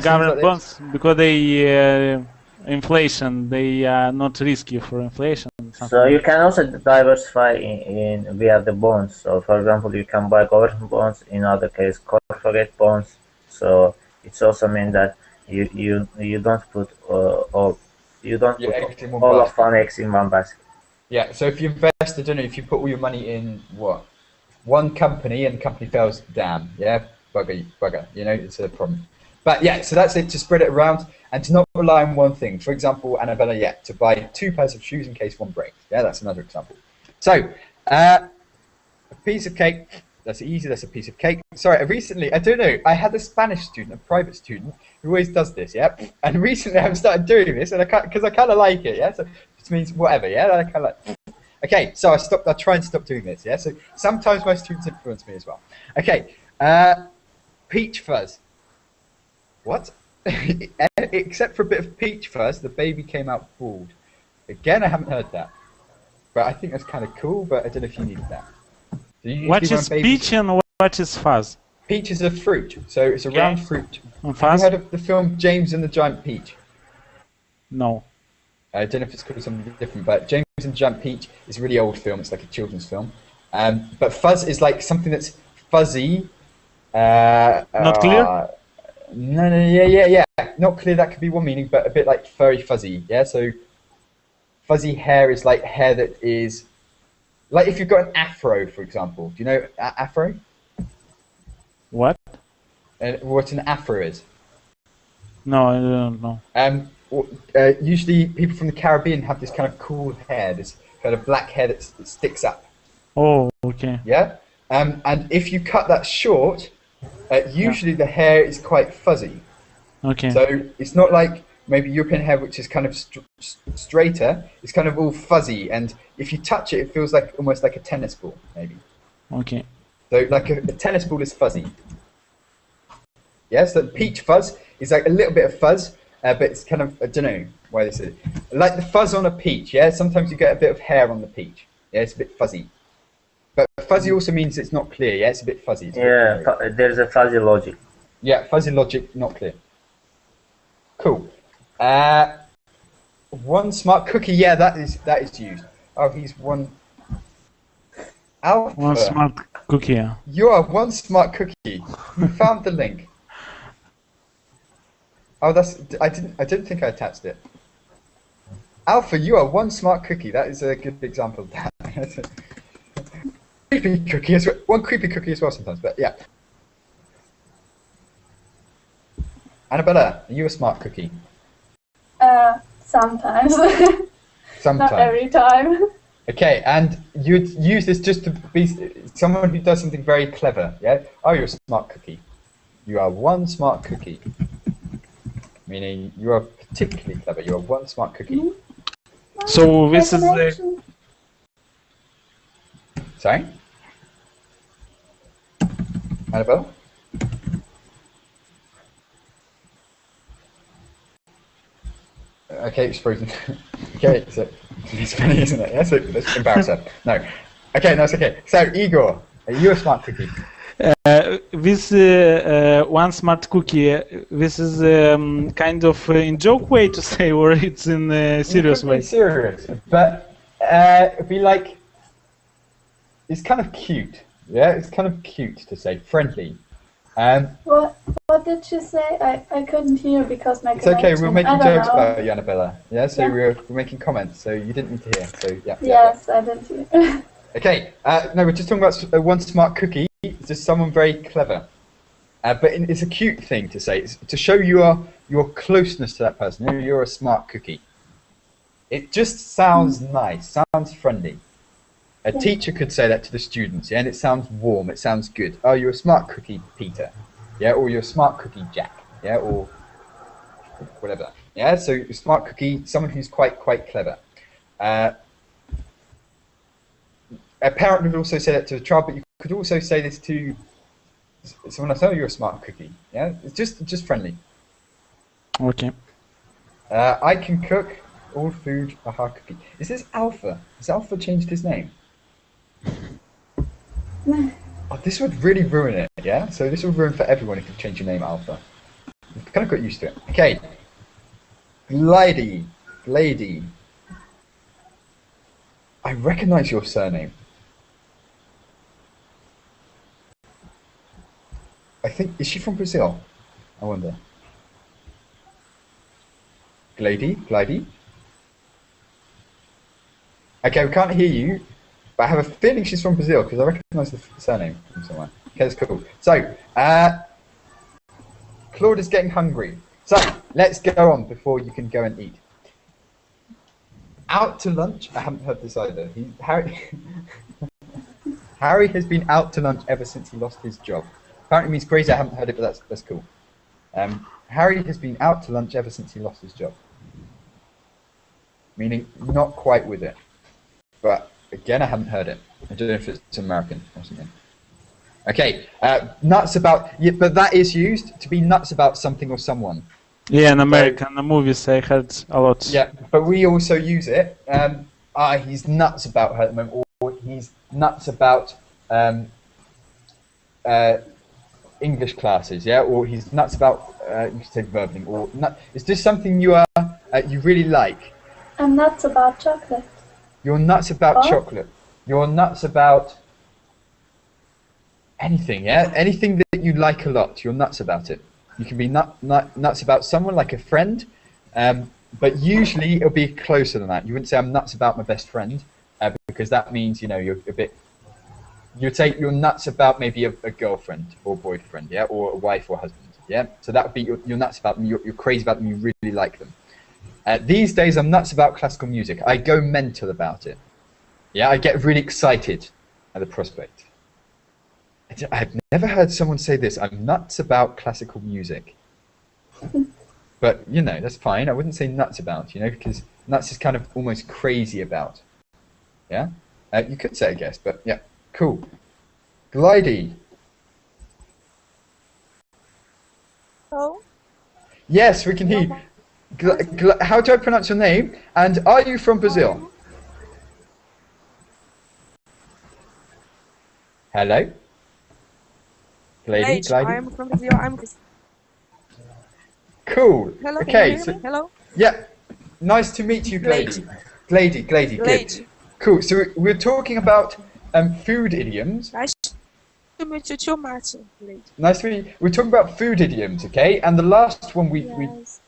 Government bonds, because they inflation, they are not risky for inflation. So you can also diversify in via the bonds. So for example, you can buy government bonds, in other case corporate bonds. So it's also mean that you don't put all of one eggs in one basket. Yeah, so if you invest, I don't know, if you put all your money in one company and the company fails, damn, bugger, it's a problem. But yeah, so that's it, to spread it around and to not rely on one thing. For example, Annabella, to buy 2 pairs of shoes in case one breaks. Yeah, that's another example. So, a piece of cake, That's easy. That's a piece of cake. Sorry, recently, I don't know, I had a Spanish student, a private student, who always does this, yeah? And recently I've started doing this, and because I kind of like it, yeah? So it means whatever, yeah? I kind of like... Okay, so I try and stop doing this, yeah? So sometimes my students influence me as well. Okay, peach fuzz. What? Except for a bit of peach fuzz, the baby came out bald. Again, I haven't heard that. But I think that's kind of cool, but I don't know if you need that. What is peach and what is fuzz? Peach is a fruit, so it's a round fruit. And Have fuzz? you heard of the film James and the Giant Peach? No. I don't know if it's called something different, but James and the Giant Peach is a really old film. It's like a children's film. But fuzz is like something that's fuzzy. Not clear? No, yeah. Not clear, that could be one meaning, but a bit like furry fuzzy, yeah? So fuzzy hair is like hair that is... Like if you've got an afro, for example. Do you know afro? What? What an afro is? No, I don't know. Usually people from the Caribbean have this kind of cool hair, this kind of black hair that sticks up. Oh, okay. Yeah? And if you cut that short, usually the hair is quite fuzzy. Okay. So it's not like maybe European hair, which is kind of straighter. It's kind of all fuzzy, and if you touch it, it feels like almost like a tennis ball, maybe. Okay. So like a tennis ball is fuzzy. Yes, so peach fuzz is like a little bit of fuzz, but it's kind of, I don't know why this is. Like the fuzz on a peach, yeah? Sometimes you get a bit of hair on the peach. Yeah, it's a bit fuzzy. But fuzzy also means it's not clear, yeah? It's a bit fuzzy. Yeah, there's a fuzzy logic. Yeah, fuzzy logic, not clear. Cool. One smart cookie, yeah, that is used. Oh, he's one... Alpha. One smart cookie. Yeah. You are one smart cookie. You found the link. Oh, I didn't think I attached it. Alpha, you are one smart cookie. That is a good example of that. Creepy cookie as well. One creepy cookie as well sometimes, but yeah. Annabella, are you a smart cookie? Sometimes. Sometimes. Not every time. Okay, and you'd use this just to be someone who does something very clever, yeah? Oh, you're a smart cookie. You are one smart cookie. Meaning you are particularly clever. You are one smart cookie. So this is Sorry? Annabelle? Okay, it's frozen. Okay, so it's funny, isn't it? Yeah, so let's embarrass her. No. Okay, no, it's okay. So, Igor, are you a smart cookie? this one smart cookie. This is kind of in joke way to say, or it's in a serious way. It's serious, but it'd be like it's kind of cute. Yeah, it's kind of cute to say, friendly. What did she say? I couldn't hear because my It's okay, we're making I don't jokes know. about you, Annabella. Yeah, so Yeah. we're making comments, so you didn't need to hear. So yeah. Yes, I didn't hear. Okay, no, we're just talking about one smart cookie. It's just someone very clever. But it's a cute thing to say. It's to show your closeness to that person. You're a smart cookie. It just sounds nice, sounds friendly. A teacher could say that to the students, yeah, and it sounds warm, it sounds good. Oh, you're a smart cookie, Peter. Yeah, or you're a smart cookie, Jack. Yeah, or whatever. Yeah, so a smart cookie, someone who's quite clever. A parent would also say that to a child, but you could also say this to someone else. Oh, you're a smart cookie. Yeah, it's just friendly. Okay. I can cook all food. Aha, cookie. Is this Alpha? Has Alpha changed his name? Oh, this would really ruin it. Yeah, so this would ruin for everyone if you change your name, Alpha. You've kind of got used to it. Okay. Glady. I recognize your surname. I think, is she from Brazil? I wonder. Glady? Okay, we can't hear you, but I have a feeling she's from Brazil because I recognize the surname from somewhere. Okay, that's cool. So, Claude is getting hungry. So, let's go on before you can go and eat. Out to lunch? I haven't heard this either. Harry has been out to lunch ever since he lost his job. Apparently means crazy. I haven't heard it, but that's cool. Harry has been out to lunch ever since he lost his job. Meaning not quite with it. But again, I haven't heard it. I don't know if it's American or something. Okay, nuts about, yeah, but that is used to be nuts about something or someone. Yeah, in American movies I heard a lot. Yeah, but we also use it. He's nuts about her at the moment, or he's nuts about English classes, yeah, or he's nuts about you can say verbing, or is this something you really like? I'm nuts about chocolate. You're nuts about chocolate. You're nuts about anything, yeah, anything that you like a lot. You're nuts about it. You can be nuts about someone, like a friend, but usually it'll be closer than that. You wouldn't say I'm nuts about my best friend, because that means, you know, you're a bit. You'd say you're nuts about maybe a girlfriend or boyfriend, yeah, or a wife or husband, yeah. So that would be you're nuts about them. You're crazy about them. You really like them. These days, I'm nuts about classical music. I go mental about it. Yeah, I get really excited at the prospect. I've never heard someone say this. I'm nuts about classical music. But, you know, that's fine. I wouldn't say nuts about, you know, because nuts is kind of almost crazy about. Yeah? You could say, I guess, but yeah. Cool. Glidey. Hello? Yes, we can hear you. How do I pronounce your name? And are you from Brazil? Hello? Glidey? I'm from Brazil. Cool. Hello, okay. Can you hear me? Hello? Yeah. Nice to meet you, Glady. Glady. Good. Cool. So we're talking about food idioms. Nice to meet you too, Martin. Nice to meet you. We're talking about food idioms, okay? And the last one we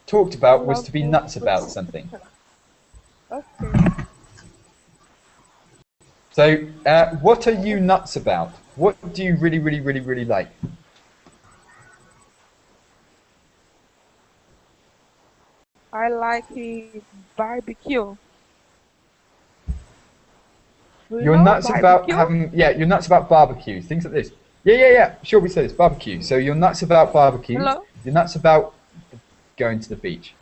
talked about was to be nuts about something. Okay. So, what are you nuts about? What do you really like? I like barbecue. You're nuts about having, you're nuts about barbecue, things like this. Yeah, sure, we say this, barbecue. So you're nuts about barbecue. Hello? You're nuts about going to the beach.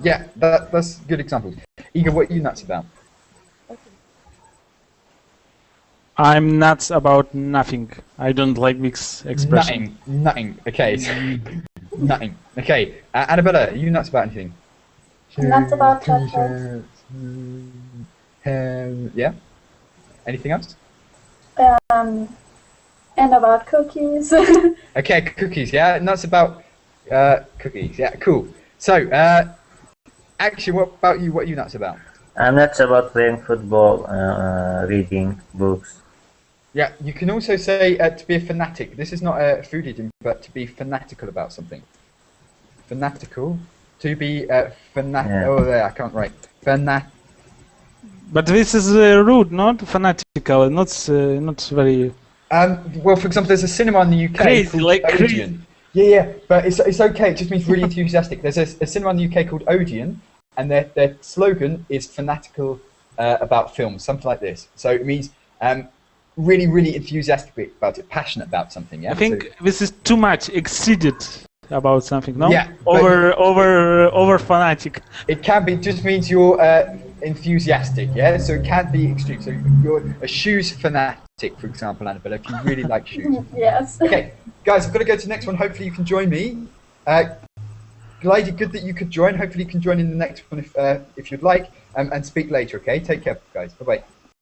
Yeah, that's good examples. Igor, what are you nuts about? I'm nuts about nothing. I don't like mixed expression. Nothing. Okay. Nothing. Okay. Annabella, are you nuts about anything? I'm nuts about chocolate. Yeah. Anything else? And about cookies. Okay, cookies. Yeah, nuts about cookies. Yeah, cool. So, actually, what about you? What are you nuts about? I'm nuts about playing football, reading books. Yeah, you can also say to be a fanatic. This is not a food idiom, but to be fanatical about something. Fanatical. To be fanatic. Yeah. Oh, there, I can't write. But this is rude, not fanatical, not very. Well, for example, there's a cinema in the UK Crazy, called like Odeon. crazy. Yeah, but it's okay. It just means really enthusiastic. There's a cinema in the UK called Odeon, and their slogan is fanatical about films, something like this. So it means really enthusiastic about it, passionate about something. Yeah. I think this is too much exceeded about something. No. Yeah. Over fanatic. It can be. Just means you're enthusiastic. Yeah. So it can be extreme. So you're a shoes fanatic, for example, Annabella, if you really like shoes. Yes. Okay, guys, I've got to go to the next one. Hopefully you can join me. Glady, good that you could join. Hopefully you can join in the next one if you'd like, and speak later, okay? Take care, guys. Bye-bye.